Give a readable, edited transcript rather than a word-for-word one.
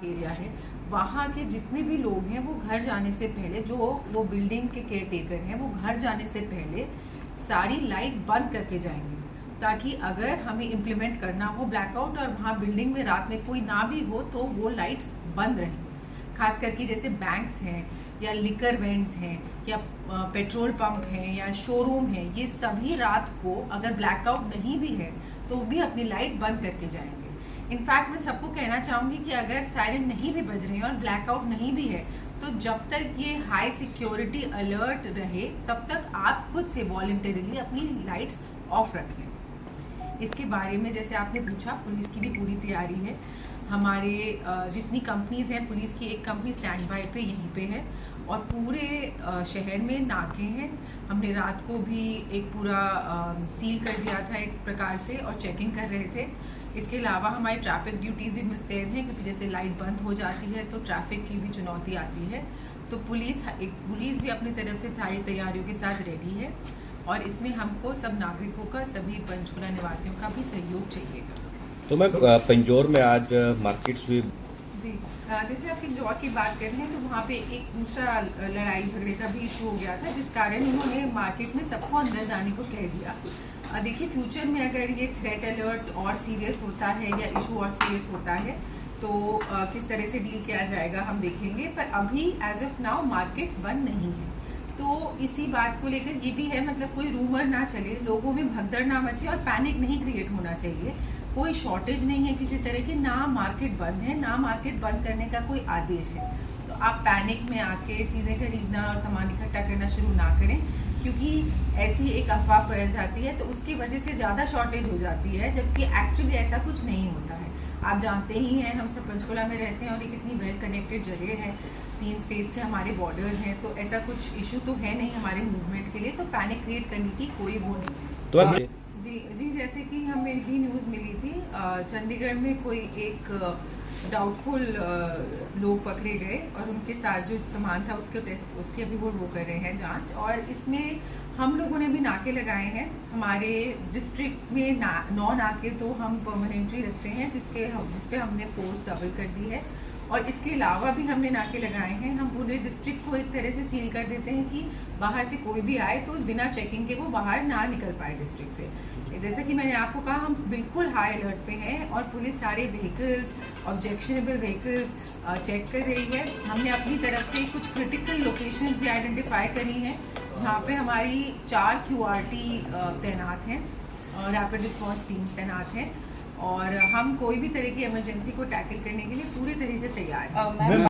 Area है, वहाँ के जितने भी लोग हैं वो घर जाने से पहले, जो वो बिल्डिंग के केयर टेकर हैं, वो घर जाने से पहले सारी लाइट बंद करके जाएंगे, ताकि अगर हमें इम्प्लीमेंट करना हो ब्लैकआउट और वहाँ बिल्डिंग में रात में कोई ना भी हो तो वो लाइट्स बंद रहें। खास करके जैसे बैंक्स हैं या लिकर वेंड्स हैं या पेट्रोल पंप हैं या शोरूम हैं, ये सभी रात को अगर ब्लैकआउट नहीं भी है तो भी अपनी लाइट बंद करके जाएंगे। इनफैक्ट मैं सबको कहना चाहूँगी कि अगर सायरन नहीं भी बज रही है और ब्लैकआउट नहीं भी है तो जब तक ये हाई सिक्योरिटी अलर्ट रहे तब तक आप खुद से वॉलंटरीली अपनी लाइट्स ऑफ रखें। इसके बारे में जैसे आपने पूछा, पुलिस की भी पूरी तैयारी है। हमारे जितनी कंपनीज़ हैं, पुलिस की एक कंपनी स्टैंड बाय पे यहीं पे है और पूरे शहर में नाके हैं। हमने रात को भी एक पूरा सील कर दिया था एक प्रकार से और चेकिंग कर रहे थे। इसके अलावा हमारी ट्रैफिक ड्यूटीज़ भी मुस्तैद हैं, क्योंकि जैसे लाइट बंद हो जाती है तो ट्रैफिक की भी चुनौती आती है। तो पुलिस भी अपनी तरफ से सारी तैयारियों के साथ रेडी है और इसमें हमको सब नागरिकों का, सभी पंचकुला निवासियों का भी सहयोग चाहिएगा। तो मैं पंजौर में आज मार्केट्स भी जी, जैसे आप इंदौर की बात कर रहे हैं तो वहाँ पे एक दूसरा लड़ाई झगड़े का भी इशू हो गया था, जिस कारण उन्होंने मार्केट में सबको अंदर जाने को कह दिया। देखिए, फ्यूचर में अगर ये थ्रेट अलर्ट और सीरियस होता है या इशू और सीरियस होता है तो किस तरह से डील किया जाएगा हम देखेंगे, पर अभी एज ऑफ नाउ मार्केट्स बंद नहीं है। तो इसी बात को लेकर ये भी है, मतलब कोई रूमर ना चले, लोगों में भगदड़ ना मचे और पैनिक नहीं क्रिएट होना चाहिए। कोई शॉर्टेज नहीं है किसी तरह की, ना मार्केट बंद है, ना मार्केट बंद करने का कोई आदेश है। तो आप पैनिक में आके चीज़ें खरीदना और सामान इकट्ठा करना शुरू ना करें, क्योंकि ऐसी एक अफवाह फैल जाती है तो उसकी वजह से ज़्यादा शॉर्टेज हो जाती है, जबकि एक्चुअली ऐसा कुछ नहीं होता है। आप जानते ही हैं, हम सब पंचकुला में रहते हैं और ये कितनी वेल कनेक्टेड जगह है, 3 स्टेट से हमारे बॉर्डर्स हैं, तो ऐसा कुछ इशू तो है नहीं हमारे मूवमेंट के लिए, तो पैनिक क्रिएट करने की कोई वो नहीं है। जी, जैसे कि हमें भी न्यूज़ मिली थी, चंडीगढ़ में कोई एक डाउटफुल लोग पकड़े गए और उनके साथ जो सामान था उसके टेस्ट, उसकी अभी वो कर रहे हैं जांच। और इसमें हम लोगों ने भी नाके लगाए हैं। हमारे डिस्ट्रिक्ट में 9 नाके तो हम परमानेंटली रखते हैं, जिस पे हमने फोर्स डबल कर दी है। और इसके अलावा भी हमने नाके लगाए हैं। हम पूरे डिस्ट्रिक्ट को एक तरह से सील कर देते हैं कि बाहर से कोई भी आए तो बिना चेकिंग के वो बाहर ना निकल पाए डिस्ट्रिक्ट से। जैसे कि मैंने आपको कहा, हम बिल्कुल हाई अलर्ट पे हैं और पुलिस सारे व्हीकल्स, ऑब्जेक्शनेबल व्हीकल्स चेक कर रही है। हमने अपनी तरफ से कुछ क्रिटिकल लोकेशंस भी आइडेंटिफाई करी हैं, जहाँ पे हमारी 4 QRT तैनात हैं और रैपिड रिस्पॉन्स टीम्स तैनात हैं और हम कोई भी तरह की इमरजेंसी को टैकल करने के लिए पूरी तरह से तैयार हैं।